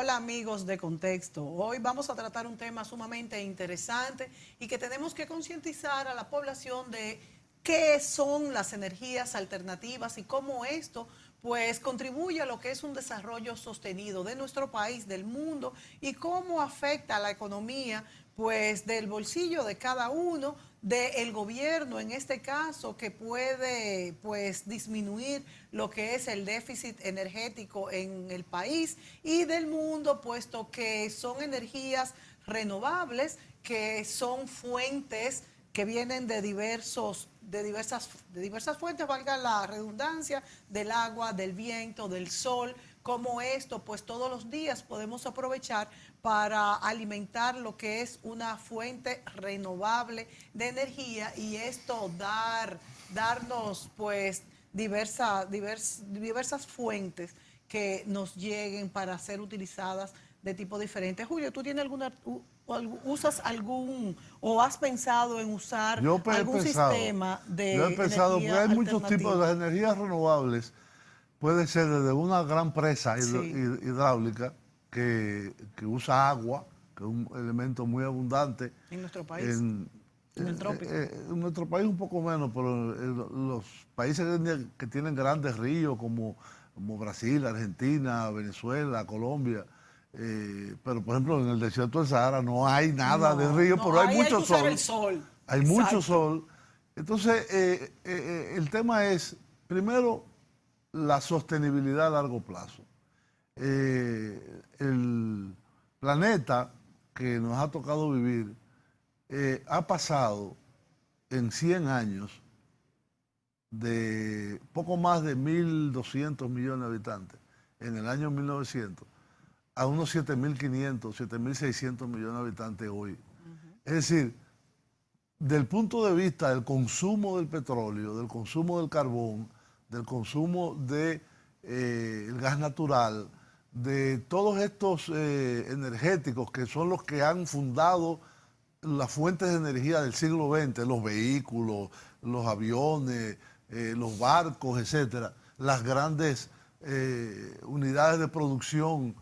Hola amigos de Contexto. Hoy vamos a tratar un tema sumamente interesante y que tenemos que concientizar a la población de qué son las energías alternativas y cómo esto pues contribuye a lo que es un desarrollo sostenido de nuestro país, del mundo, y cómo afecta a la economía pues del bolsillo de cada uno, del gobierno en este caso, que puede pues disminuir lo que es el déficit energético en el país, y del mundo, puesto que son energías renovables, que son fuentes que vienen de diversas fuentes, valga la redundancia, del agua, del viento, del sol. Como esto, pues todos los días podemos aprovechar para alimentar lo que es una fuente renovable de energía, y esto darnos pues diversas fuentes que nos lleguen para ser utilizadas de tipo diferente. Julio, ¿tú tienes usas algún o has pensado en usar algún sistema Yo he de pensado, porque energía hay muchos tipos de alternativa? las energías renovables. Puede ser desde una gran presa Sí, hidráulica que usa agua, que es un elemento muy abundante en nuestro país, en, en el trópico. en nuestro país un poco menos, pero en los países que tienen grandes ríos como Brasil, Argentina, Venezuela, Colombia. Pero por ejemplo en el desierto del Sahara no hay nada de No, río, no, pero hay ahí hay que mucho usar el sol. sol. Hay mucho Exacto. sol. Entonces, el tema es, primero, la sostenibilidad a largo plazo. El planeta que nos ha tocado vivir ha pasado en 100 años de poco más de 1.200 millones de habitantes en el año 1900 a unos 7.500, 7.600 millones de habitantes hoy. Es decir, del punto de vista del consumo del petróleo, del consumo del carbón, del consumo del el gas natural, de todos estos energéticos que son los que han fundado las fuentes de energía del siglo XX, los vehículos, los aviones, los barcos, etcétera, las grandes unidades de producción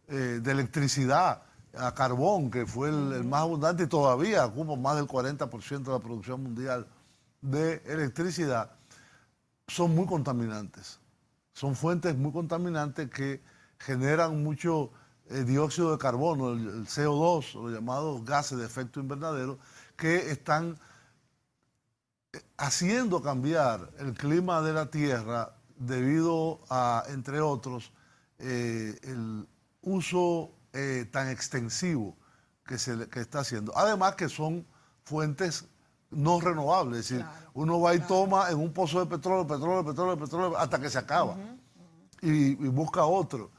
de electricidad a carbón, que fue el más abundante y todavía ocupa más del 40% de la producción mundial de electricidad, son muy contaminantes. Son fuentes muy contaminantes que generan mucho dióxido de carbono, el CO2, los llamados gases de efecto invernadero, que están haciendo cambiar el clima de la Tierra debido a, entre otros, el uso tan extensivo que está haciendo. Además que son fuentes no renovables, es decir, Claro, uno va y claro. toma en un pozo de petróleo, hasta que se acaba y busca otro.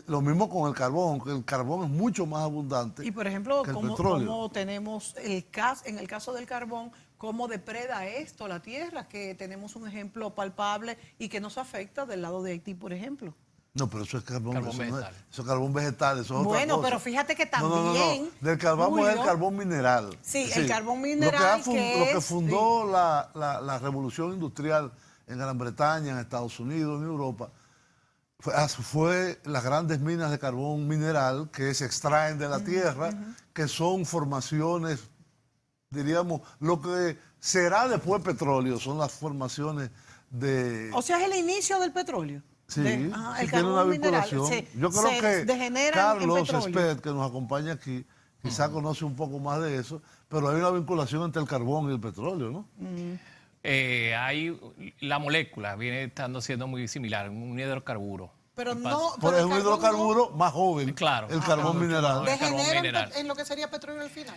Lo mismo con el carbón, que el carbón es mucho más abundante Y por ejemplo, que el ¿cómo, petróleo. cómo tenemos en el caso del carbón, cómo depreda esto la tierra? Que tenemos un ejemplo palpable y que nos afecta del lado de Haití, por ejemplo. No, pero eso es carbón, Carbón eso no es, vegetal. eso es carbón vegetal, eso es otra Bueno, cosa. pero fíjate que No. también, Del carbón es el Julio, carbón mineral. sí, Es el decir, carbón lo mineral lo que que es, sí, fundó la revolución industrial en Gran Bretaña, en Estados Unidos, en Europa, fue las grandes minas de carbón mineral que se extraen de la tierra, que son formaciones, diríamos, lo que será después petróleo, son las formaciones de... o sea, es el inicio del petróleo. Sí, El sí tiene una carbón mineral vinculación. Yo creo se que degenera en Carlos petróleo. Speth, que nos acompaña aquí, quizá conoce un poco más de eso, pero hay una vinculación entre el carbón y el petróleo, ¿no? Hay la molécula viene estando siendo muy similar, un hidrocarburo. Pero ¿Qué pasa? no, Por pero es el un carbón no hidrocarburo más joven, Claro, el es carbón mucho más mineral. joven. Carbón degenera mineral. en lo que sería petróleo al final.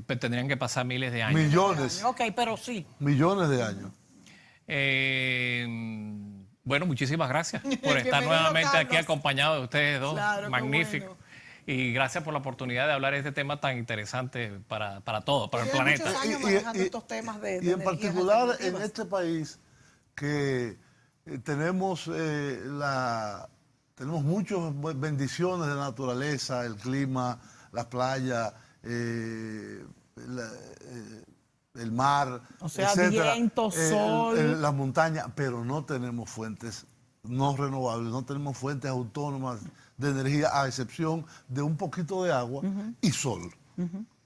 Pues tendrían que pasar miles de años. Millones, Ok, pero sí. millones de años. Eh, bueno, muchísimas gracias por estar Bienvenido, nuevamente aquí Carlos. acompañado de ustedes dos. Claro, qué Magnífico. bueno. Y gracias por la oportunidad de hablar de este tema tan interesante para todos, para el Tiene planeta. muchos años manejando estos temas de Y en energías particular en alternativas. este país que tenemos tenemos muchas bendiciones de la naturaleza, el clima, las playas, el mar, O sea, etcétera, viento, sol. las montañas, pero no tenemos fuentes no renovables, no tenemos fuentes autónomas de energía, a excepción de un poquito de agua y sol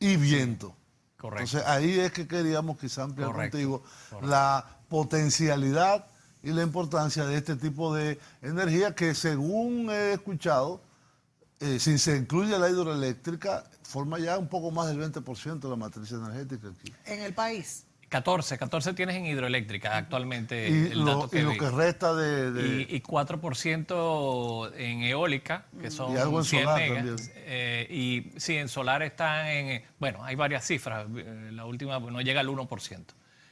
y viento. Correcto. Entonces ahí es que queríamos quizá ampliar Correcto. contigo Correcto. la potencialidad y la importancia de este tipo de energía que, según he escuchado, si se incluye la hidroeléctrica, forma ya un poco más del 20% de la matriz energética aquí. En el país. 14 tienes en hidroeléctrica actualmente Y el dato que lo vi. que resta de Y 4% en eólica, que son Y algo en 100 solar megas. también. Y sí, en solar están en... Bueno, hay varias cifras. La última no llega al 1%.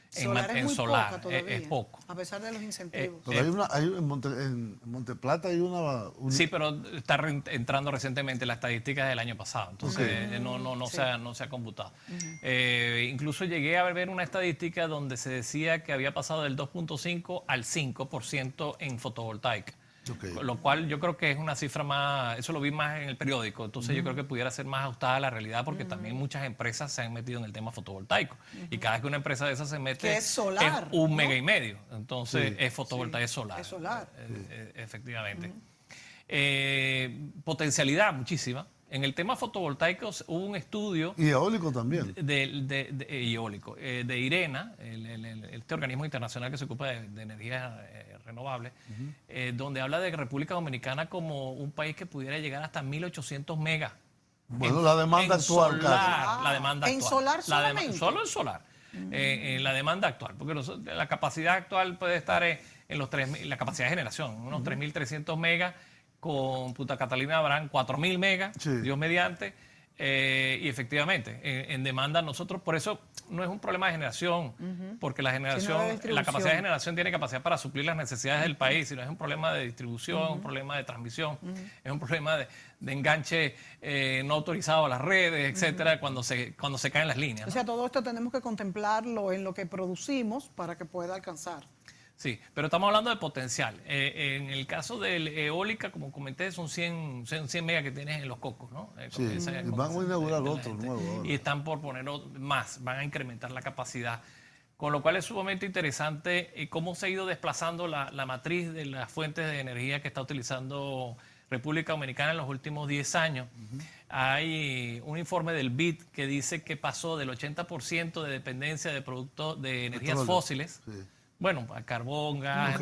Solar es muy solar poca todavía, es poco. a pesar de los incentivos. Pero en Monteplata hay una Sí, pero está entrando recientemente las estadísticas del año pasado, entonces no se ha computado. Incluso llegué a ver una estadística donde se decía que había pasado del 2.5 al 5% en fotovoltaica. Okay. Lo cual yo creo que es una cifra más, eso lo vi más en el periódico, entonces yo creo que pudiera ser más ajustada a la realidad porque también muchas empresas se han metido en el tema fotovoltaico y cada vez que una empresa de esas se mete Que es solar, es un ¿no? mega y medio, entonces es fotovoltaica solar. Es solar. Efectivamente. Potencialidad muchísima. En el tema fotovoltaico hubo un estudio Y eólico también. y eólico, de IRENA, este organismo internacional que se ocupa de energías renovables, donde habla de República Dominicana como un país que pudiera llegar hasta 1.800 megas. Bueno, la demanda en actual solar, casi. la demanda ¿En actual. solar solamente? Solo en solar. En la demanda actual, porque la capacidad actual puede estar en los 3.000, la capacidad de generación, unos 3.300 megas. Con Punta Catalina habrán 4.000 megas, Sí. Dios mediante, y efectivamente, en demanda nosotros, por eso no es un problema de generación, porque la generación, distribución. la capacidad de generación tiene capacidad para suplir las necesidades del país, sino es un problema de distribución, un problema de transmisión, es un problema de enganche no autorizado a las redes, etcétera, cuando se caen las líneas, O ¿no? sea, todo esto tenemos que contemplarlo en lo que producimos para que pueda alcanzar. Sí, pero estamos hablando de potencial. En el caso de eólica, como comenté, son 100 megas que tienes en Los Cocos, ¿no? Sí, y van a inaugurar otro nuevo ahora. Y están por poner más, van a incrementar la capacidad. Con lo cual es sumamente interesante cómo se ha ido desplazando la matriz de las fuentes de energía que está utilizando República Dominicana en los últimos 10 años. Hay un informe del BID que dice que pasó del 80% de dependencia de productos de energías Petróleo. fósiles. Sí. Bueno, carbón, gas,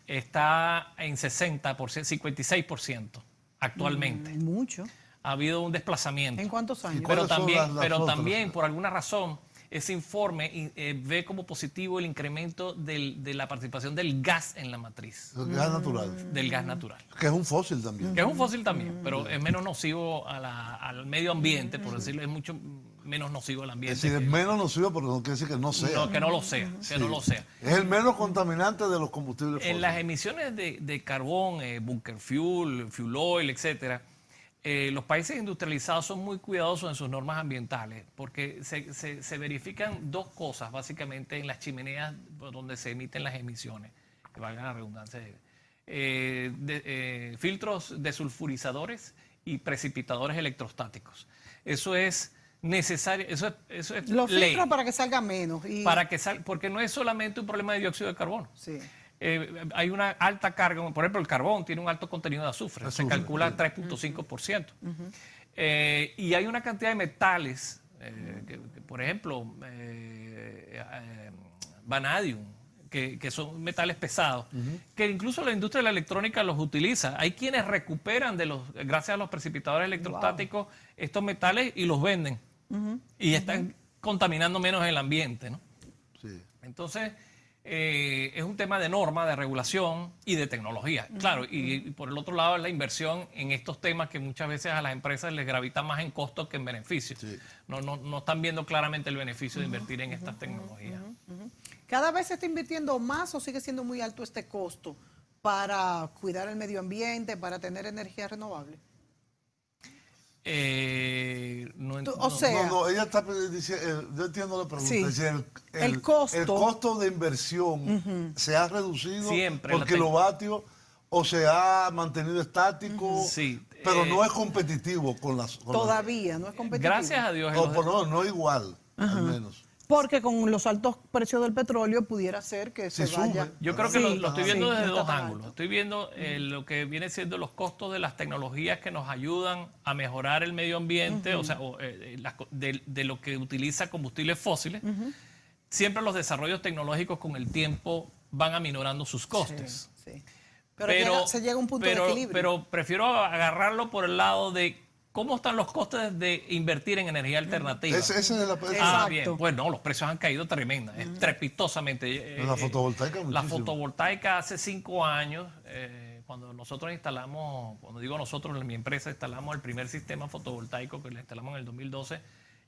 está en 60%, 56% actualmente. Mucho. Ha habido un desplazamiento. ¿En cuántos años? cuál- Pero ¿Cuáles son también, las pero otras? también, por alguna razón, ese informe ve como positivo el incremento de la participación del gas en la matriz, El gas natural, del gas natural. que es un fósil también. Que es un fósil también, pero es menos nocivo al medio ambiente, por decirlo, es mucho menos nocivo al Es ambiente. decir, es menos nocivo, pero no quiere decir que no sea. No, que no lo sea, que no lo sea. Es el menos contaminante de los combustibles fósiles. En las emisiones de carbón, bunker fuel, fuel oil, etcétera, los países industrializados son muy cuidadosos en sus normas ambientales porque se verifican dos cosas básicamente en las chimeneas donde se emiten las emisiones, que valga la redundancia, filtros desulfurizadores y precipitadores electrostáticos. Eso es necesario, eso es Los ley. filtros para que salga menos. Y... Porque no es solamente un problema de dióxido de carbono. Sí. Hay una alta carga, por ejemplo, el carbón tiene un alto contenido de azufre, se calcula sí. 3.5%. Y hay una cantidad de metales, por ejemplo, vanadium, que son metales pesados, que incluso la industria de la electrónica los utiliza. Hay quienes recuperan gracias a los precipitadores electrostáticos estos metales y los venden. Y están contaminando menos el ambiente, ¿no? Sí. Entonces, es un tema de norma, de regulación y de tecnología. Claro, y por el otro lado es la inversión en estos temas que muchas veces a las empresas les gravita más en costos que en beneficios. Sí. No están viendo claramente el beneficio de invertir en estas tecnologías. ¿Cada vez se está invirtiendo más o sigue siendo muy alto este costo para cuidar el medio ambiente, para tener energía renovable? O sea, No, ella está diciendo, yo entiendo la pregunta. Sí. Es decir, El costo. el costo de inversión se ha reducido Siempre, por la kilovatio o se ha mantenido estático, Sí, pero no es competitivo con las... todavía no es competitivo. Gracias a Dios. No, no igual, al menos. Porque con los altos precios del petróleo pudiera ser que se sume. vaya. Yo creo que lo estoy viendo sí, desde no dos está tan ángulos. alto. Estoy viendo lo que viene siendo los costos de las tecnologías que nos ayudan a mejorar el medio ambiente, o sea, de lo que utiliza combustibles fósiles. Siempre los desarrollos tecnológicos con el tiempo van aminorando sus costes. Sí, sí. Pero se llega a un punto de equilibrio. Pero prefiero agarrarlo por el lado de cómo están los costes de invertir en energía alternativa. Esa es la Exacto. Bien, pues no, los precios han caído tremenda, estrepitosamente. La fotovoltaica La muchísimo. fotovoltaica hace 5 años, cuando nosotros instalamos, cuando digo nosotros, en mi empresa instalamos el primer sistema fotovoltaico que le instalamos en el 2012,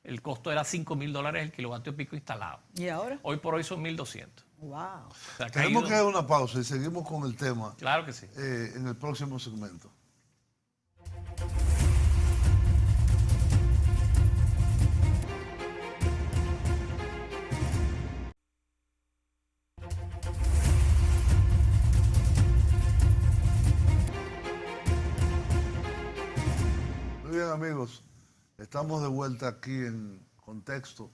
el costo era $5.000 el kilovatio pico instalado. ¿Y ahora? Hoy por hoy son 1.200. Wow. O sea, ha Tenemos caído. que dar una pausa y seguimos con el tema Claro que sí. en el próximo segmento. Muy bien, amigos, estamos de vuelta aquí en Contexto,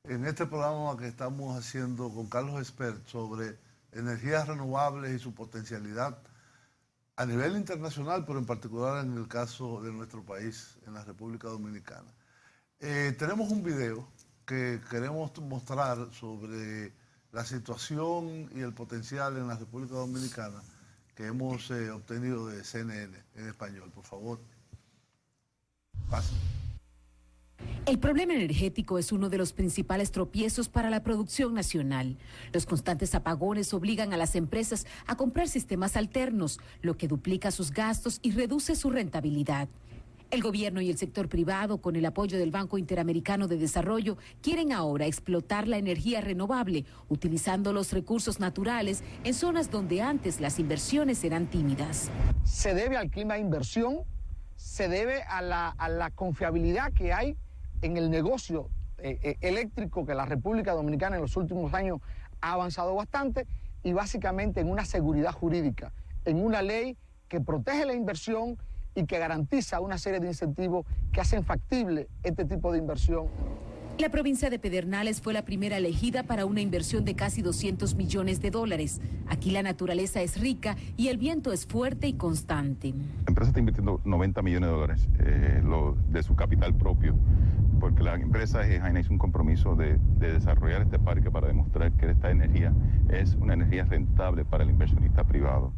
en este programa que estamos haciendo con Carlos Espert sobre energías renovables y su potencialidad a nivel internacional, pero en particular en el caso de nuestro país, en la República Dominicana. Tenemos un video que queremos mostrar sobre la situación y el potencial en la República Dominicana que hemos obtenido de CNN en español. Por favor, pasen. El problema energético es uno de los principales tropiezos para la producción nacional. Los constantes apagones obligan a las empresas a comprar sistemas alternos, lo que duplica sus gastos y reduce su rentabilidad. El gobierno y el sector privado, con el apoyo del Banco Interamericano de Desarrollo, quieren ahora explotar la energía renovable, utilizando los recursos naturales en zonas donde antes las inversiones eran tímidas. Se debe al clima de inversión, se debe a la confiabilidad que hay en el negocio eléctrico que la República Dominicana en los últimos años ha avanzado bastante, y básicamente en una seguridad jurídica, en una ley que protege la inversión y que garantiza una serie de incentivos que hacen factible este tipo de inversión. La provincia de Pedernales fue la primera elegida para una inversión de casi $200 millones. Aquí la naturaleza es rica y el viento es fuerte y constante. La empresa está invirtiendo $90 millones de su capital propio, porque la empresa Eje hizo un compromiso de desarrollar este parque para demostrar que esta energía es una energía rentable para el inversionista privado.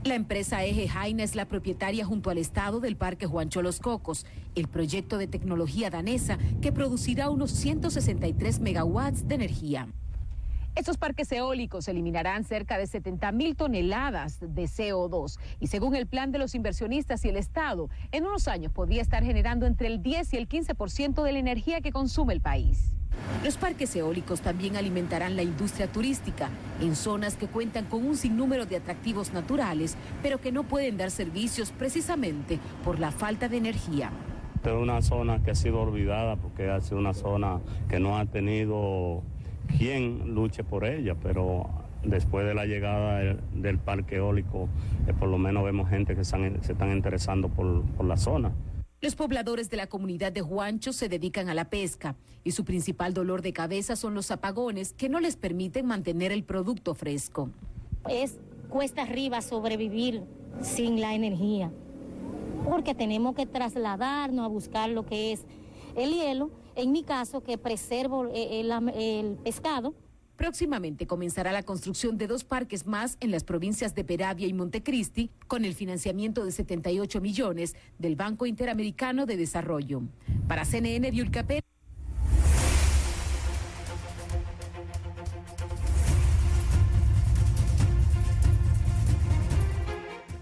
La empresa Eje Jaina es la propietaria junto al Estado del Parque Juancho Los Cocos, el proyecto de tecnología danesa que producirá unos 163 megawatts de energía. Estos parques eólicos eliminarán cerca de 70.000 toneladas de CO2 y según el plan de los inversionistas y el Estado, en unos años podría estar generando entre el 10 y el 15% de la energía que consume el país. Los parques eólicos también alimentarán la industria turística en zonas que cuentan con un sinnúmero de atractivos naturales, pero que no pueden dar servicios precisamente por la falta de energía. Esta es una zona que ha sido olvidada porque ha sido una zona que no ha tenido quien luche por ella, pero después de la llegada del parque eólico, por lo menos vemos gente que se están interesando por la zona. Los pobladores de la comunidad de Juancho se dedican a la pesca y su principal dolor de cabeza son los apagones que no les permiten mantener el producto fresco. Es cuesta arriba sobrevivir sin la energía, porque tenemos que trasladarnos a buscar lo que es el hielo, en mi caso que preservo el pescado. Próximamente comenzará la construcción de 2 parques más en las provincias de Peravia y Montecristi, con el financiamiento de 78 millones del Banco Interamericano de Desarrollo. Para CNN, Diulca Pérez.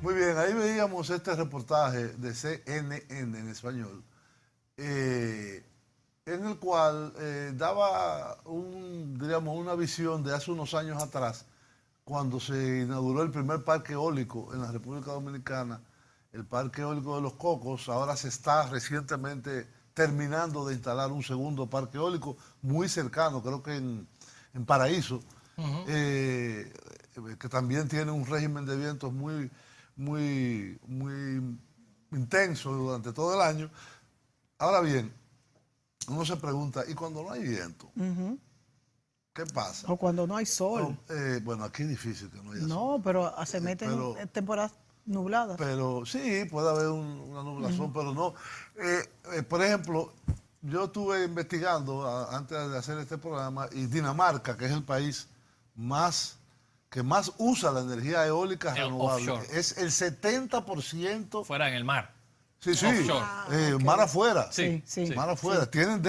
Muy bien, ahí veíamos este reportaje de CNN en español, en el cual daba una visión de hace unos años atrás, cuando se inauguró el primer parque eólico en la República Dominicana, el Parque Eólico de Los Cocos. Ahora se está recientemente terminando de instalar un segundo parque eólico muy cercano, creo que en Paraíso, que también tiene un régimen de vientos muy intenso durante todo el año. Ahora bien, uno se pregunta, ¿y cuando no hay viento? ¿Qué pasa? O cuando no hay sol. Bueno, aquí es difícil que no haya sol. No, pero se meten en temporadas nubladas. Pero sí, puede haber una nublación, pero no. Por ejemplo, yo estuve investigando antes de hacer este programa y Dinamarca, que es el país que más usa la energía eólica renovable, offshore. es el 70%. Fuera en el mar. Sí, sí, Offshore. mar afuera. Sí, sí. Mar afuera. Tienen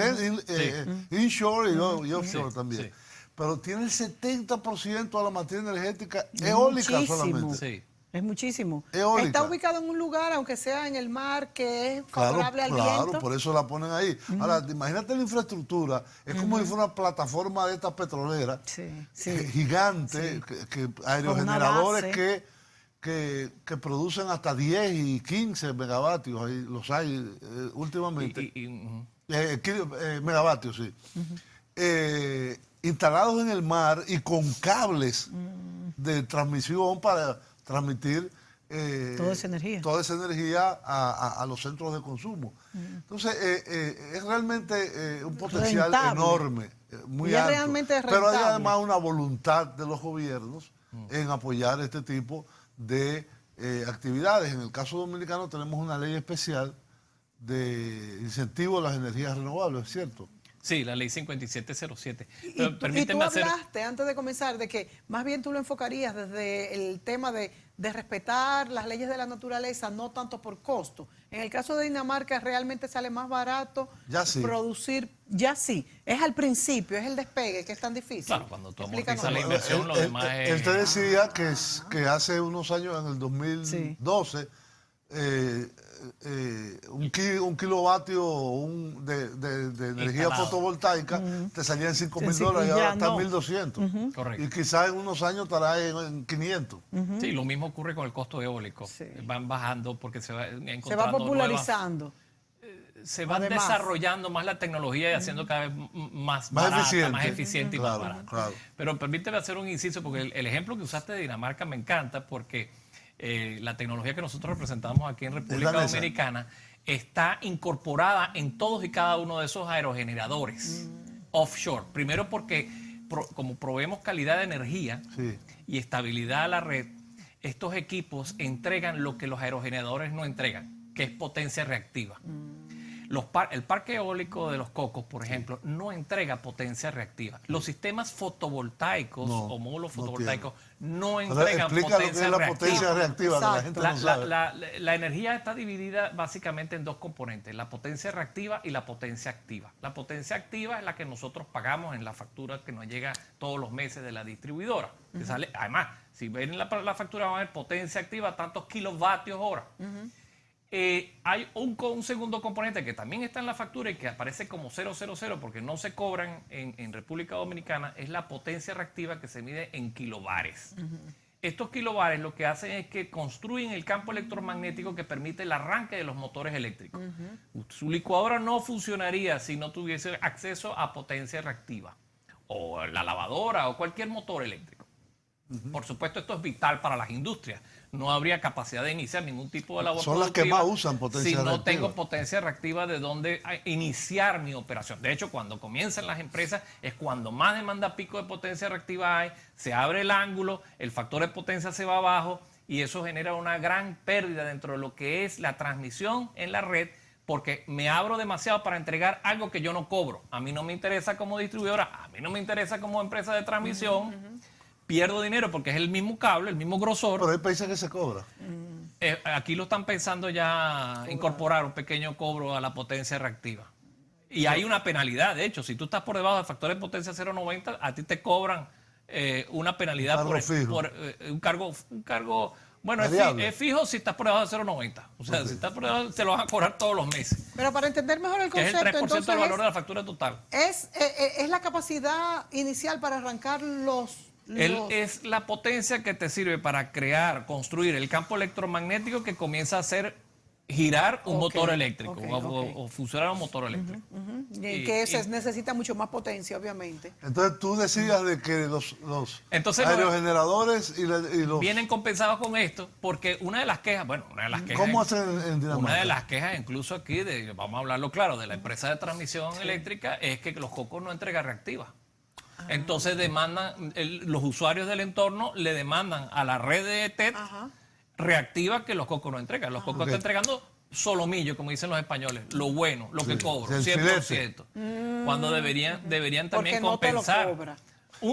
inshore y offshore también. Sí. Pero tiene el 70% de la materia energética eólica muchísimo. solamente. Sí. Es muchísimo. Eólica. Está ubicado en un lugar, aunque sea en el mar, que es favorable al viento. Claro, por eso la ponen ahí. Ahora, imagínate la infraestructura, es como si fuera una plataforma de estas petroleras, gigante, que aerogeneradores que producen hasta 10 y 15 megavatios, ahí los hay últimamente. Megavatios, sí. Instalados en el mar y con cables de transmisión para transmitir toda esa energía a los centros de consumo. Entonces, es realmente un potencial rentable, enorme, muy y alto. es realmente Pero hay rentable. además una voluntad de los gobiernos en apoyar este tipo de actividades. En el caso dominicano tenemos una ley especial de incentivo a las energías renovables, ¿es cierto? Sí, la ley 5707. Y Pero tú permíteme hacer... hablaste, antes de comenzar, de que más bien tú lo enfocarías desde el tema de respetar las leyes de la naturaleza, no tanto por costo. En el caso de Dinamarca realmente sale más barato producir, es al principio, es el despegue que es tan difícil. Claro, cuando tú Explícanos. amortizas la inversión, lo demás es... Él te decía que hace unos años, en el 2012, un kilovatio de energía instalado, fotovoltaica te salía en $5,000 y ahora está en 1,200. Correcto. Y quizás en unos años estará en 500. Sí, lo mismo ocurre con el costo eólico. Van bajando porque se va encontrando Se va popularizando. Se va Además, desarrollando más la tecnología y haciendo cada vez más barata, más eficiente y más Claro, barata. claro. Pero permíteme hacer un inciso, porque el ejemplo que usaste de Dinamarca me encanta, porque la tecnología que nosotros representamos aquí en República Dominicana está incorporada en todos y cada uno de esos aerogeneradores offshore. Primero porque como proveemos calidad de energía y estabilidad a la red, estos equipos entregan lo que los aerogeneradores no entregan, que es potencia reactiva. El parque eólico de Los Cocos, por ejemplo, no entrega potencia reactiva. Los sistemas fotovoltaicos o módulos fotovoltaicos no entregan explica potencia lo que es la potencia reactiva, que la gente no sabe. La energía está dividida básicamente en dos componentes, la potencia reactiva y la potencia activa. La potencia activa es la que nosotros pagamos en la factura que nos llega todos los meses de la distribuidora. Que sale, además, si ven la factura, van a ver potencia activa, tantos kilovatios hora. Hay un segundo componente que también está en la factura y que aparece como 000 porque no se cobran en República Dominicana, es la potencia reactiva que se mide en kilobares. Estos kilobares lo que hacen es que construyen el campo electromagnético que permite el arranque de los motores eléctricos. Su licuadora no funcionaría si no tuviese acceso a potencia reactiva, o la lavadora o cualquier motor eléctrico. Por supuesto, esto es vital para las industrias. No habría capacidad de iniciar ningún tipo de labor Son las que más usan potencia reactiva. Si no tengo potencia reactiva de donde iniciar mi operación. De hecho, cuando comienzan las empresas es cuando más demanda pico de potencia reactiva hay, se abre el ángulo, el factor de potencia se va abajo y eso genera una gran pérdida dentro de lo que es la transmisión en la red, porque me abro demasiado para entregar algo que yo no cobro. A mí no me interesa como distribuidora, a mí no me interesa como empresa de transmisión. Pierdo dinero porque es el mismo cable, el mismo grosor. Pero hay países que se cobra. Aquí lo están pensando ya incorporar un pequeño cobro a la potencia reactiva. Y hay una penalidad, de hecho, si tú estás por debajo del factor de potencia 0.90, a ti te cobran una penalidad por un cargo. Bueno, es fijo si estás por debajo de 0.90. O sea, si estás por debajo, te lo van a cobrar todos los meses. Pero para entender mejor el Que es concepto, el 3% entonces del valor de la factura total. Es la capacidad inicial para arrancar Es la potencia que te sirve para construir el campo electromagnético que comienza a hacer girar un motor eléctrico o funcionar un motor eléctrico. Y que necesita mucho más potencia, obviamente. Entonces tú decías de que los aerogeneradores y los... Vienen compensados con esto porque una de las quejas... ¿Cómo hacen en Dinamarca? Una de las quejas incluso aquí, vamos a hablarlo claro, de la empresa de transmisión eléctrica es que Los Cocos no entrega reactiva. Entonces demandan, los usuarios del entorno le demandan a la red de TET reactiva que los cocos no entregan. Los cocos están entregando solomillo, como dicen los españoles, lo bueno, lo que cobro, 100%. Cuando deberían también compensar. No te lo cobra.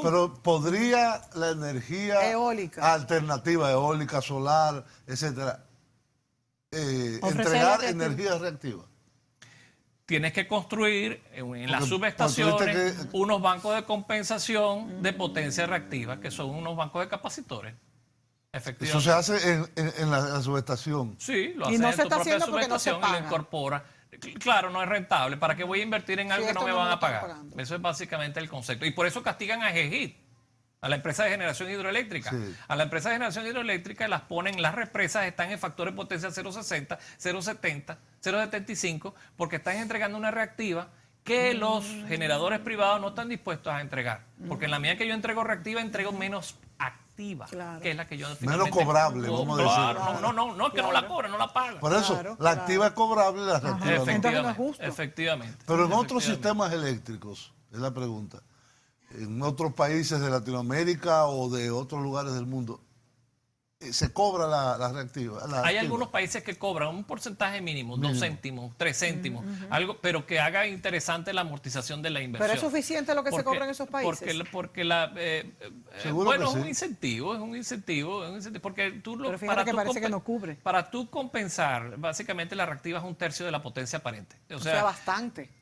Pero podría la energía eólica, alternativa, eólica, solar, etcétera, entregar energía reactiva. Tienes que construir en las subestaciones unos bancos de compensación de potencia reactiva, que son unos bancos de capacitores. Eso se hace en la subestación. Sí, lo haces en tu propia subestación y lo incorporas. Claro, no es rentable. ¿Para qué voy a invertir en algo que no me van a pagar? Eso es básicamente el concepto. Y por eso castigan a GEGIT, a la empresa de generación hidroeléctrica. Sí. A la empresa de generación hidroeléctrica las ponen, las represas están en factor de potencia 0,60, 0,70, 0,75, porque están entregando una reactiva que los generadores privados no están dispuestos a entregar. Porque en la medida que yo entrego reactiva, entrego menos activa, que es la que yo menos cobrable, vamos a decir. No, que no la cobra, no la paga. Por eso, la activa es cobrable y la reactiva no. Entonces no es justo. Efectivamente. Pero en otros sistemas eléctricos, es la pregunta, en otros países de Latinoamérica o de otros lugares del mundo, se cobra la reactiva. Hay algunos países que cobran un porcentaje mínimo, 2 céntimos, 3 céntimos, algo, pero que haga interesante la amortización de la inversión. ¿Pero es suficiente lo que se cobra en esos países? Porque bueno, es un incentivo, porque tú pero fíjate que parece que no cubre. Para tú compensar, básicamente la reactiva es 1/3 de la potencia aparente. O sea, bastante.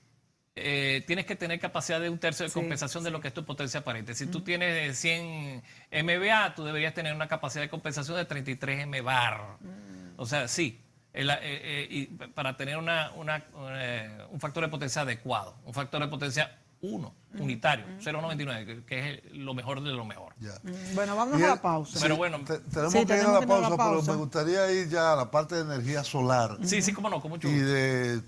Tienes que tener capacidad de 1/3 de compensación de lo que es tu potencia aparente. Si tú tienes 100 MVA, tú deberías tener una capacidad de compensación de 33 MVAR. O sea, sí, y para tener un factor de potencia adecuado, un factor de potencia 1, unitario, 0,99, que es lo mejor de lo mejor. Bueno, vamos a la pausa. Pero bueno, tenemos que ir a la pausa, pero me gustaría ir ya a la parte de energía solar. Sí, cómo no, con mucho gusto. Y de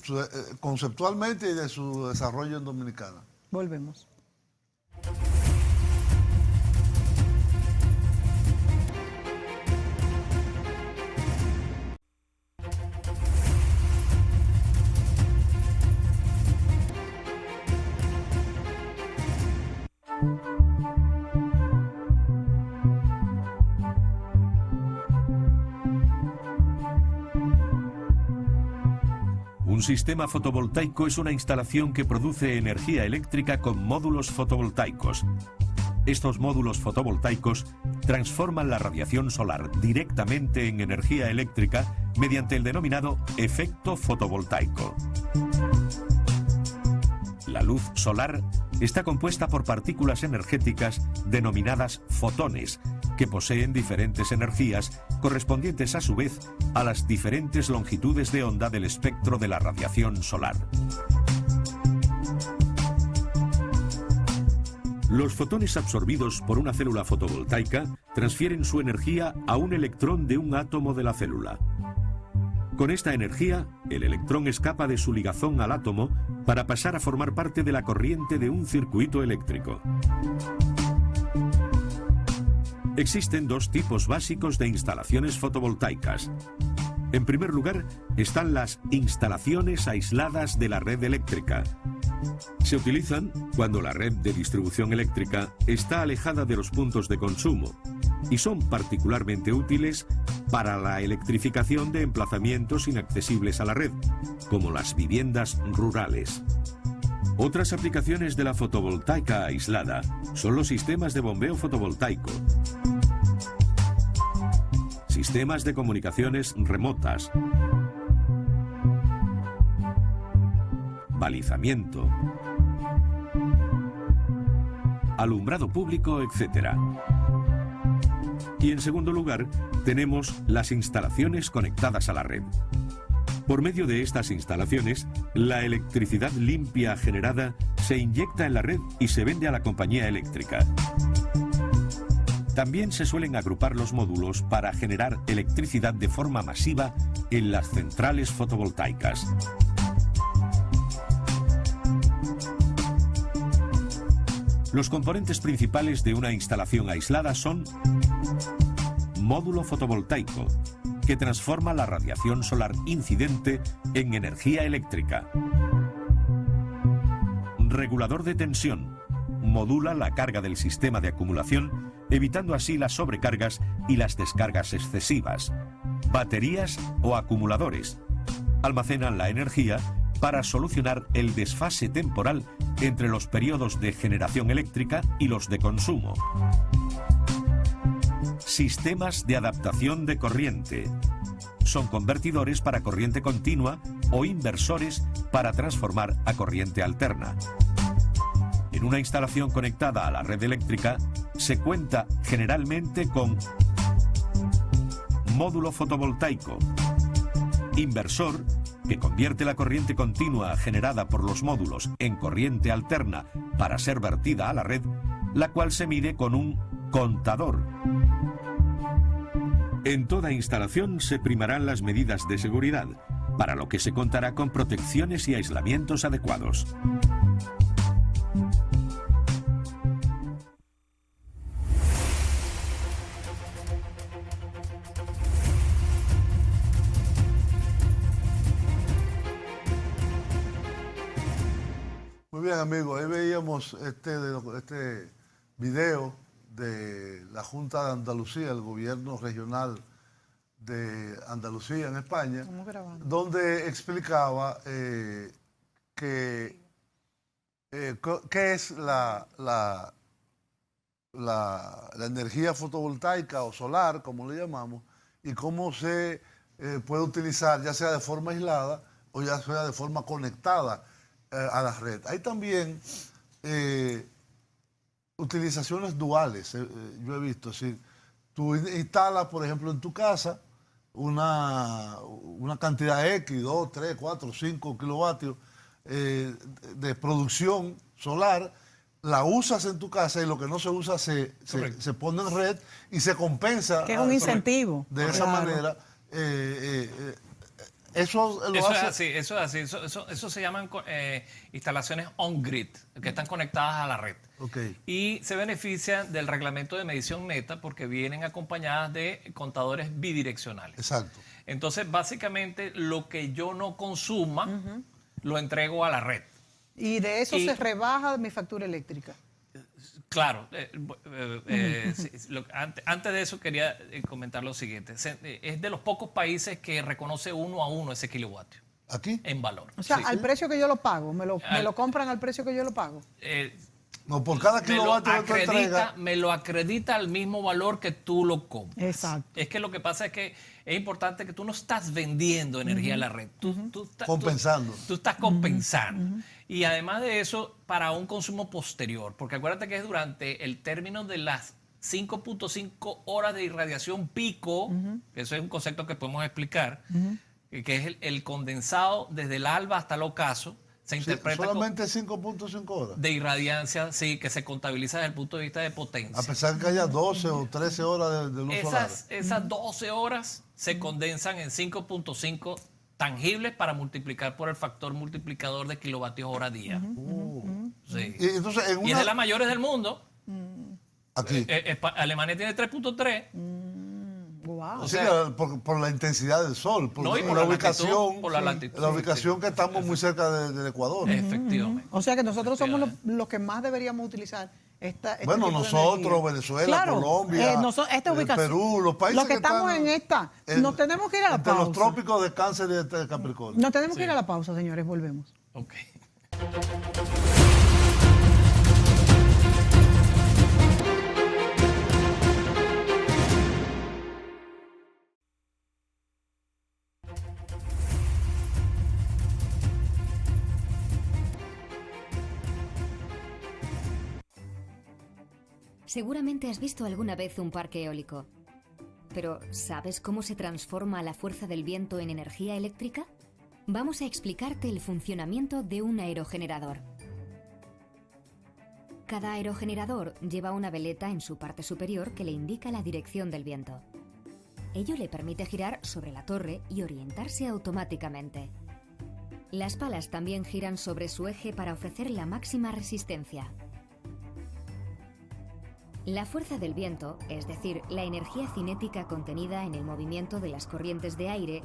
conceptualmente y de su desarrollo en Dominicana. Volvemos. Un sistema fotovoltaico es una instalación que produce energía eléctrica con módulos fotovoltaicos. Estos módulos fotovoltaicos transforman la radiación solar directamente en energía eléctrica mediante el denominado efecto fotovoltaico. La luz solar está compuesta por partículas energéticas denominadas fotones, que poseen diferentes energías correspondientes a su vez a las diferentes longitudes de onda del espectro de la radiación solar. Los fotones absorbidos por una célula fotovoltaica transfieren su energía a un electrón de un átomo de la célula. Con esta energía, el electrón escapa de su ligazón al átomo para pasar a formar parte de la corriente de un circuito eléctrico. Existen dos tipos básicos de instalaciones fotovoltaicas. En primer lugar, están las instalaciones aisladas de la red eléctrica. Se utilizan cuando la red de distribución eléctrica está alejada de los puntos de consumo y son particularmente útiles para la electrificación de emplazamientos inaccesibles a la red, como las viviendas rurales. Otras aplicaciones de la fotovoltaica aislada son los sistemas de bombeo fotovoltaico, sistemas de comunicaciones remotas, balizamiento, alumbrado público, etc. Y en segundo lugar, tenemos las instalaciones conectadas a la red. Por medio de estas instalaciones, la electricidad limpia generada se inyecta en la red y se vende a la compañía eléctrica. También se suelen agrupar los módulos para generar electricidad de forma masiva en las centrales fotovoltaicas. Los componentes principales de una instalación aislada son módulo fotovoltaico, que transforma la radiación solar incidente en energía eléctrica. Regulador de tensión, modula la carga del sistema de acumulación, evitando así las sobrecargas y las descargas excesivas. Baterías o acumuladores almacenan la energía para solucionar el desfase temporal entre los periodos de generación eléctrica y los de consumo. Sistemas de adaptación de corriente. Son convertidores para corriente continua o inversores para transformar a corriente alterna. En una instalación conectada a la red eléctrica se cuenta generalmente con módulo fotovoltaico, inversor, que convierte la corriente continua generada por los módulos en corriente alterna para ser vertida a la red, la cual se mide con un contador. En toda instalación se primarán las medidas de seguridad, para lo que se contará con protecciones y aislamientos adecuados. Muy bien, amigos, ahí veíamos este video de la Junta de Andalucía, el gobierno regional de Andalucía en España, donde explicaba qué es la energía fotovoltaica o solar, como le llamamos, y cómo se puede utilizar ya sea de forma aislada o ya sea de forma conectada a la red. Hay también utilizaciones duales, yo he visto, es decir, tú instalas, por ejemplo, en tu casa una cantidad X, 2, 3, 4, 5 kilovatios de producción solar, la usas en tu casa y lo que no se usa se pone en red y se compensa. Que es un incentivo. De esa manera. Eso es así. Eso se llaman instalaciones on-grid, que están conectadas a la red. Okay. Y se benefician del reglamento de medición neta porque vienen acompañadas de contadores bidireccionales. Exacto. Entonces, básicamente, lo que yo no consuma, lo entrego a la red. Y de eso se rebaja mi factura eléctrica. Claro. Antes de eso quería comentar lo siguiente. Es de los pocos países que reconoce 1 a 1 ese kilovatio. ¿Aquí? En valor. O sea, al precio que yo lo pago. ¿Me lo compran al precio que yo lo pago? No, por cada kilovatio que tú entregas. Me lo acredita al mismo valor que tú lo compras. Exacto. Es que lo que pasa es que es importante que tú no estás vendiendo energía a la red. Tú compensando. Tú estás compensando. Y además de eso, para un consumo posterior. Porque acuérdate que es durante el término de las 5.5 horas de irradiación pico, que eso es un concepto que podemos explicar, que es el condensado desde el alba hasta el ocaso. Se interpreta solamente 5.5 horas de irradiancia, sí, que se contabiliza desde el punto de vista de potencia. A pesar de que haya 12 o 13 horas de luz solar. Esas 12 horas se condensan en 5.5 tangibles para multiplicar por el factor multiplicador de kilovatios hora día. Sí. Y entonces, y es de las mayores del mundo. Aquí. Alemania tiene 3.3. Wow. O sea, por la intensidad del sol, por la ubicación, por la latitud. La ubicación que estamos muy cerca del Ecuador. Efectivamente. O sea que nosotros somos los que más deberíamos utilizar bueno, nosotros, Venezuela, Colombia, esta ubicación, Perú, los países los que estamos en esta, nos tenemos que ir a la pausa. Los trópicos de Cáncer y de Capricornio. Nos tenemos que ir a la pausa, señores, volvemos. Ok. Seguramente has visto alguna vez un parque eólico. Pero, ¿sabes cómo se transforma la fuerza del viento en energía eléctrica? Vamos a explicarte el funcionamiento de un aerogenerador. Cada aerogenerador lleva una veleta en su parte superior que le indica la dirección del viento. Ello le permite girar sobre la torre y orientarse automáticamente. Las palas también giran sobre su eje para ofrecer la máxima resistencia. La fuerza del viento, es decir, la energía cinética contenida en el movimiento de las corrientes de aire,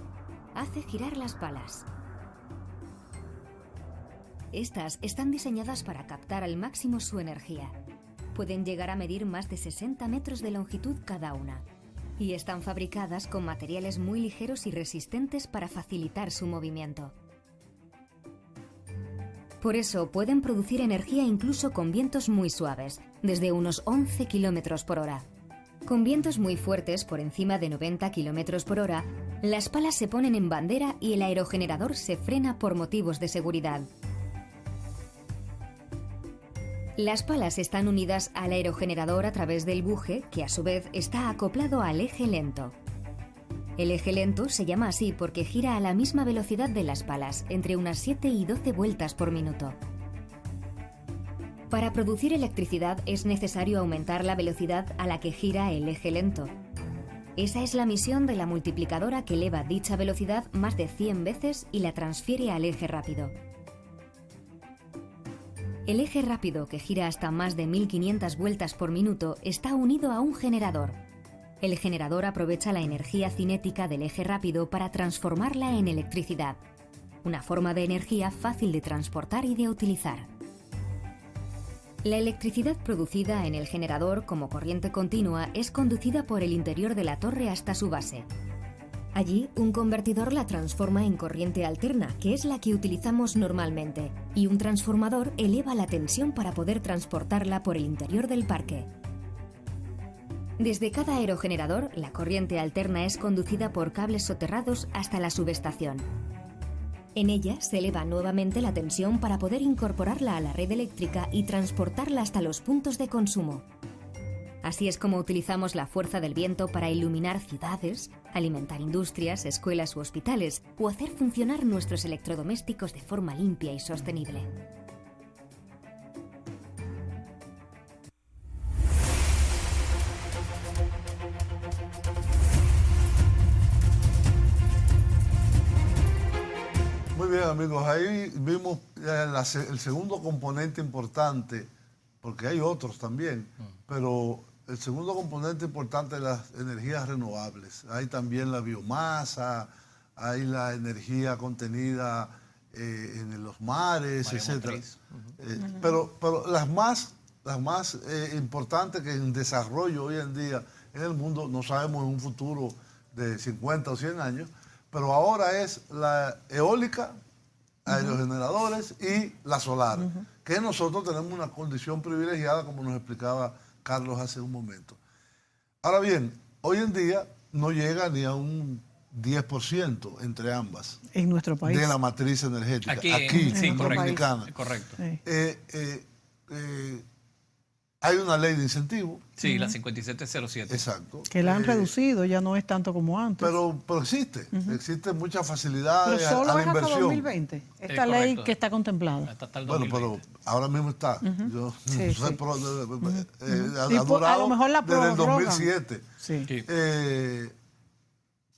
hace girar las palas. Estas están diseñadas para captar al máximo su energía. Pueden llegar a medir más de 60 metros de longitud cada una. Y están fabricadas con materiales muy ligeros y resistentes para facilitar su movimiento. Por eso pueden producir energía incluso con vientos muy suaves, desde unos 11 kilómetros por hora. Con vientos muy fuertes, por encima de 90 kilómetros por hora, las palas se ponen en bandera y el aerogenerador se frena por motivos de seguridad. Las palas están unidas al aerogenerador a través del buje, que a su vez está acoplado al eje lento. El eje lento se llama así porque gira a la misma velocidad de las palas, entre unas 7 y 12 vueltas por minuto. Para producir electricidad es necesario aumentar la velocidad a la que gira el eje lento. Esa es la misión de la multiplicadora que eleva dicha velocidad más de 100 veces y la transfiere al eje rápido. El eje rápido, que gira hasta más de 1500 vueltas por minuto, está unido a un generador. El generador aprovecha la energía cinética del eje rápido para transformarla en electricidad, una forma de energía fácil de transportar y de utilizar. La electricidad producida en el generador como corriente continua es conducida por el interior de la torre hasta su base. Allí, un convertidor la transforma en corriente alterna, que es la que utilizamos normalmente, y un transformador eleva la tensión para poder transportarla por el interior del parque. Desde cada aerogenerador, la corriente alterna es conducida por cables soterrados hasta la subestación. En ella se eleva nuevamente la tensión para poder incorporarla a la red eléctrica y transportarla hasta los puntos de consumo. Así es como utilizamos la fuerza del viento para iluminar ciudades, alimentar industrias, escuelas u hospitales o hacer funcionar nuestros electrodomésticos de forma limpia y sostenible. Muy bien, amigos, ahí vimos el segundo componente importante, porque hay otros también, pero el segundo componente importante de las energías renovables. Hay también la biomasa, hay la energía contenida en los mares, etc. Pero las más importantes que en desarrollo hoy en día en el mundo, no sabemos en un futuro de 50 o 100 años, pero ahora es la eólica, aerogeneradores y la solar, que nosotros tenemos una condición privilegiada, como nos explicaba Carlos hace un momento. Ahora bien, hoy en día no llega ni a un 10% entre ambas. En nuestro país. De la matriz energética. Aquí sí, en Dominicana. Correcto. Hay una ley de incentivo. Sí, la 5707. Exacto. Que la han reducido, ya no es tanto como antes. Pero existe. Existen muchas facilidades pero solo a la es inversión. hasta 2020, esta ley que está contemplada. Hasta el Bueno, 2020. pero ahora mismo está. Yo Sí, soy sí. ha durado a lo mejor la desde el prorrogan. 2007. Sí. Sí.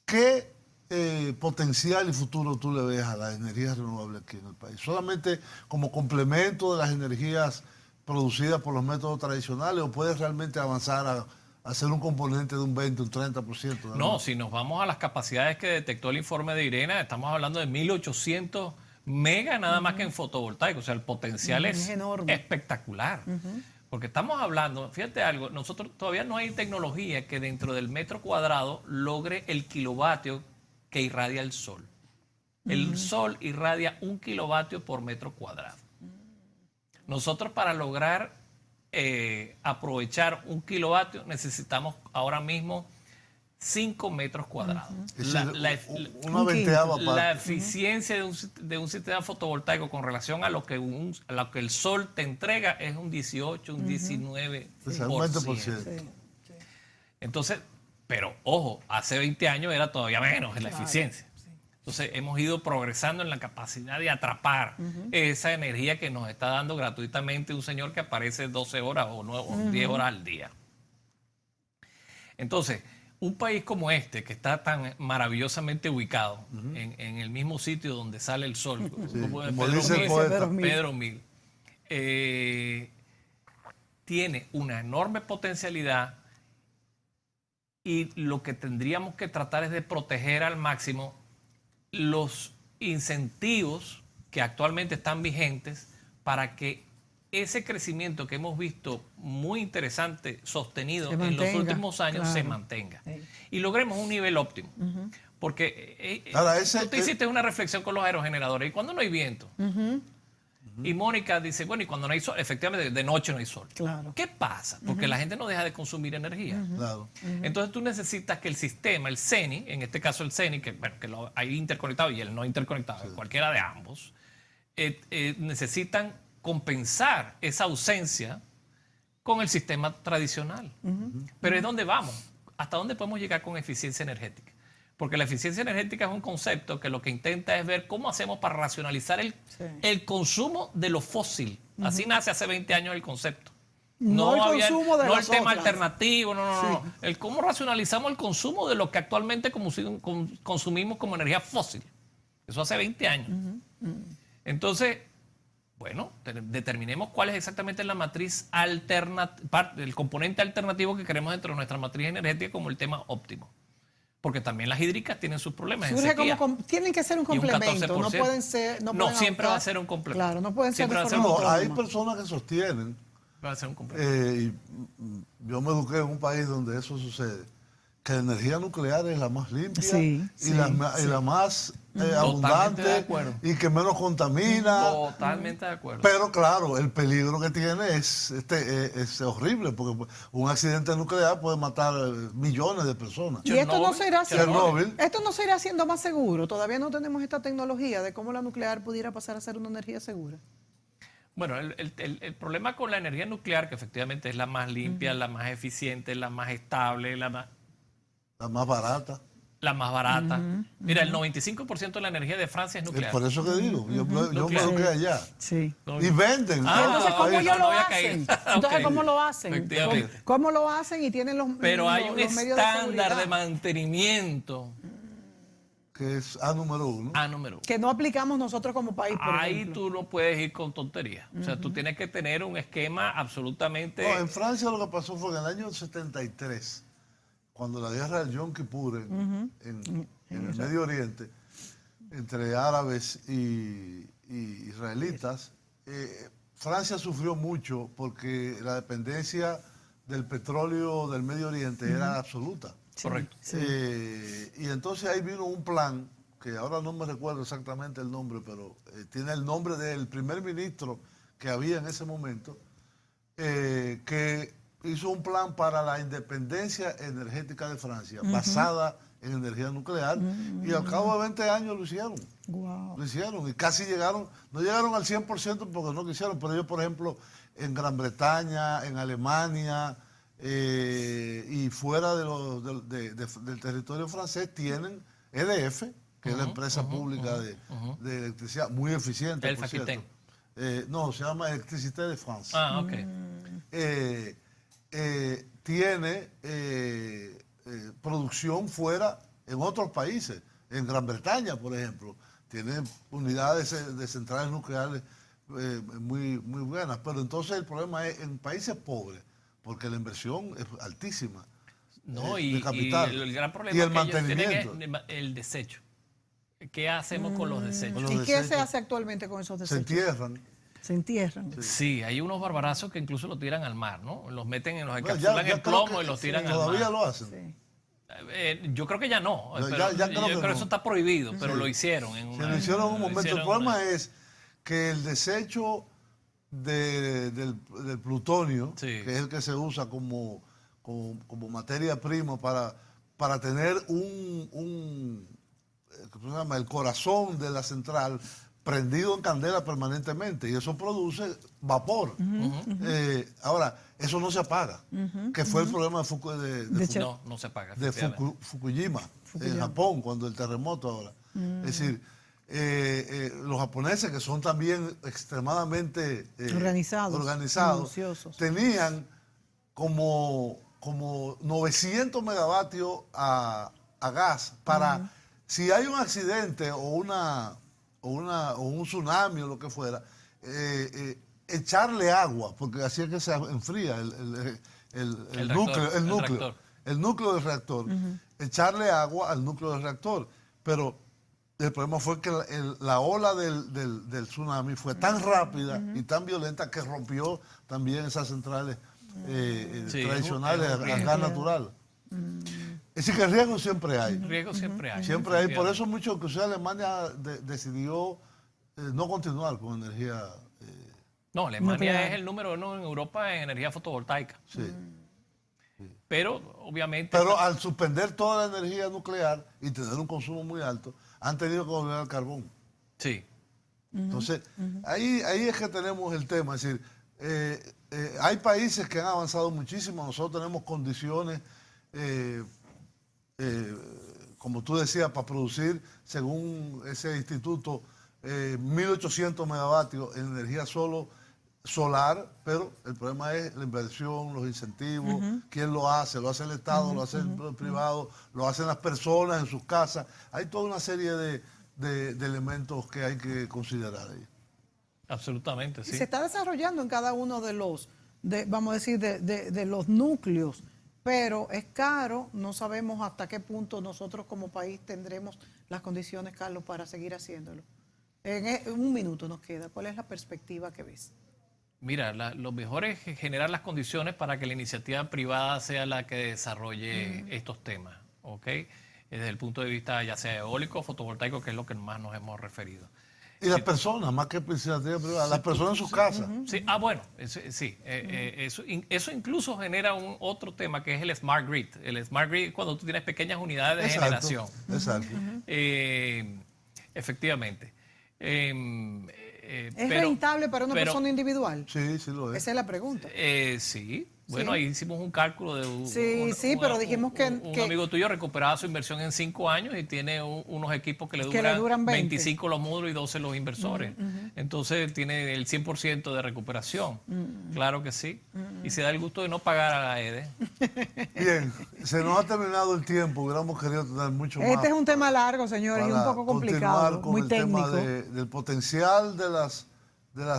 ¿Qué potencial y futuro tú le ves a las energías renovables aquí en el país? ¿Solamente como complemento de las energías producidas por los métodos tradicionales o puedes realmente avanzar a ser un componente de un 20, un 30%? No, si nos vamos a las capacidades que detectó el informe de IRENA, estamos hablando de 1.800 megas nada más que en fotovoltaico. O sea, el potencial es enorme. Espectacular. Porque estamos hablando, fíjate algo, nosotros todavía no hay tecnología que dentro del metro cuadrado logre el kilovatio que irradia el sol. El sol irradia 1 kilovatio por metro cuadrado. Nosotros para lograr aprovechar 1 kilovatio necesitamos ahora mismo 5 metros cuadrados. Una venteava La parte. eficiencia de un sistema fotovoltaico con relación a lo que el sol te entrega es un 18, un 19%. O sea, un 20%. Entonces, pero ojo, hace 20 años era todavía menos en la eficiencia. Entonces hemos ido progresando en la capacidad de atrapar esa energía que nos está dando gratuitamente un señor que aparece 12 horas o 10 horas al día. Entonces, un país como este, que está tan maravillosamente ubicado en el mismo sitio donde sale el sol, como dice el poeta. Pedro Mil, tiene una enorme potencialidad y lo que tendríamos que tratar es de proteger al máximo los incentivos que actualmente están vigentes para que ese crecimiento que hemos visto muy interesante, sostenido en los últimos años, se mantenga. Y logremos un nivel óptimo. Porque Ahora, tú te hiciste una reflexión con los aerogeneradores. ¿Y cuando no hay viento? Y Mónica dice, bueno, y cuando no hay sol, efectivamente de noche no hay sol. Claro. ¿Qué pasa? Porque la gente no deja de consumir energía. Claro. Entonces tú necesitas que el sistema, el CENI, en este caso el CENI, que, bueno, que lo hay interconectado y el no interconectado, cualquiera de ambos, necesitan compensar esa ausencia con el sistema tradicional. Pero es donde vamos. ¿Hasta dónde podemos llegar con eficiencia energética? Porque la eficiencia energética es un concepto que lo que intenta es ver cómo hacemos para racionalizar el consumo de lo fósil. Así nace hace 20 años el concepto. No el consumo de no las el tema otras. alternativo, no. El cómo racionalizamos el consumo de lo que actualmente consumimos como energía fósil. Eso hace 20 años. Entonces, bueno, determinemos cuál es exactamente la matriz alternativa, el componente alternativo que queremos dentro de nuestra matriz energética como el tema óptimo. Porque también las hídricas tienen sus problemas. Tienen que ser un complemento, no pueden ser... No, siempre va a ser un complemento. Claro, no pueden ser Siempre de va a ser forma un Hay autónoma. personas que sostienen, Va a ser un complemento. y yo me eduqué en un país donde eso sucede, que la energía nuclear es la más limpia y la más abundante de acuerdo. y que menos contamina. Totalmente de acuerdo. Pero claro, el peligro que tiene es horrible, porque un accidente nuclear puede matar millones de personas. Y esto no se irá haciendo, Chernobyl. esto no se irá haciendo más seguro. Todavía no tenemos esta tecnología de cómo la nuclear pudiera pasar a ser una energía segura. Bueno, el problema con la energía nuclear, que efectivamente es la más limpia, la más eficiente, la más estable, la más barata. La más barata. Mira, el 95% de la energía de Francia es nuclear. Por eso que digo, yo me eduqué allá. Sí. Y venden. Entonces, ¿cómo no, ellos no lo había hacen? caído. Entonces, Ok. ¿cómo lo hacen? Efectivamente. ¿Cómo lo hacen? Y tienen los Pero hay un los medios estándar de seguridad mantenimiento. Que es A número 1. A número 1. que no aplicamos nosotros como país, por Ahí ejemplo. tú no puedes ir con tonterías. O sea, tú tienes que tener un esquema absolutamente... No, en Francia lo que pasó fue que en el año 73, cuando la guerra del Yom Kippur en el Medio Oriente, entre árabes y israelitas, Francia sufrió mucho porque la dependencia del petróleo del Medio Oriente era absoluta. Correcto. Y entonces ahí vino un plan, que ahora no me recuerdo exactamente el nombre, pero tiene el nombre del primer ministro que había en ese momento, que hizo un plan para la independencia energética de Francia, basada en energía nuclear, y al cabo de 20 años lo hicieron. Wow. Lo hicieron y casi llegaron, no llegaron al 100% porque no quisieron, pero ellos, por ejemplo, en Gran Bretaña, en Alemania y fuera del territorio francés tienen EDF, que es la empresa pública de electricidad, muy eficiente. El por cierto. Aquitaine. No, se llama Electricité de France. Ah, ok. Tiene producción fuera en otros países. En Gran Bretaña, por ejemplo, tiene unidades de centrales nucleares muy buenas. Pero entonces el problema es en países pobres, porque la inversión es altísima. No, de capital. y el gran problema Y el que ellos tienen mantenimiento. es el desecho. ¿Qué hacemos con los desechos? Los ¿Y qué se desechos hace actualmente con esos se desechos? entierran. Se entierran. Sí, hay unos barbarazos que incluso los tiran al mar, ¿no? Los meten en los Bueno, encapsulan en creo plomo que y los tiran al todavía mar. lo hacen. Sí. Yo creo que ya no. No, Pero ya yo creo que creo que no. eso está prohibido, pero Sí. lo hicieron. Se lo hicieron en un momento. El problema es es que el desecho del plutonio, Sí. que es el que se usa como materia prima para tener ¿cómo se llama? El corazón de la central prendido en candela permanentemente, y eso produce vapor. Ahora, eso no se apaga, que fue el problema No se paga. de efectivamente. Fukushima, en Japón, cuando el terremoto ahora. Es decir, los japoneses, que son también extremadamente organizados, minuciosos. tenían como 900 megavatios a gas para, si hay un accidente o un tsunami o lo que fuera, echarle agua, porque así es que se enfría el núcleo del reactor. Echarle agua al núcleo del reactor. Pero El problema fue que la ola del tsunami fue tan rápida y tan violenta que rompió también esas centrales tradicionales a gas natural. Es decir, que riesgo siempre hay. Riesgo siempre hay. Siempre hay. Por eso mucho que Alemania decidió no continuar con energía. No, Alemania es el número 1 en Europa en energía fotovoltaica. Sí. Pero, obviamente... Pero al suspender toda la energía nuclear y tener un consumo muy alto, han tenido que volver al carbón. Sí. Entonces, ahí es que tenemos el tema. Es decir, hay países que han avanzado muchísimo. Nosotros tenemos condiciones, como tú decías, para producir, según ese instituto, 1.800 megavatios en energía solar, pero el problema es la inversión, los incentivos, quién lo hace el Estado, lo hace el privado, lo hacen las personas en sus casas. Hay toda una serie de elementos que hay que considerar ahí. Absolutamente, sí. Se está desarrollando en cada uno de los, vamos a decir, de los núcleos, pero es caro, no sabemos hasta qué punto nosotros como país tendremos las condiciones, Carlos, para seguir haciéndolo. En un minuto nos queda. ¿Cuál es la perspectiva que ves? Mira, lo mejor es generar las condiciones para que la iniciativa privada sea la que desarrolle estos temas, ¿ok? Desde el punto de vista ya sea eólico, fotovoltaico, que es lo que más nos hemos referido. Y las personas, más que iniciativa privada, las personas en sus casas. Sí, bueno, sí. Eso incluso genera otro tema que es el Smart Grid. El Smart Grid cuando tú tienes pequeñas unidades de generación. Exacto. Efectivamente. ¿Es rentable para una persona individual? Sí, sí lo es. Esa es la pregunta. Sí. Bueno, ahí hicimos un cálculo de pero dijimos que un amigo tuyo recuperaba su inversión en 5 años y tiene unos equipos que le duran 25 los módulos y 12 los inversores. Entonces tiene el 100% de recuperación. Claro que sí. Y se da el gusto de no pagar a la EDE. Bien, se nos ha terminado el tiempo. Hubiéramos querido tener mucho más. Este es un tema largo, señores, y un poco complicado, con muy el técnico. Tema del potencial de las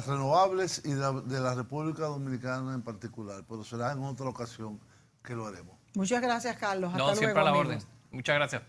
renovables y de la República Dominicana en particular, pero será en otra ocasión que lo haremos. Muchas gracias, Carlos. Hasta luego, siempre a la amigos. orden. Muchas gracias.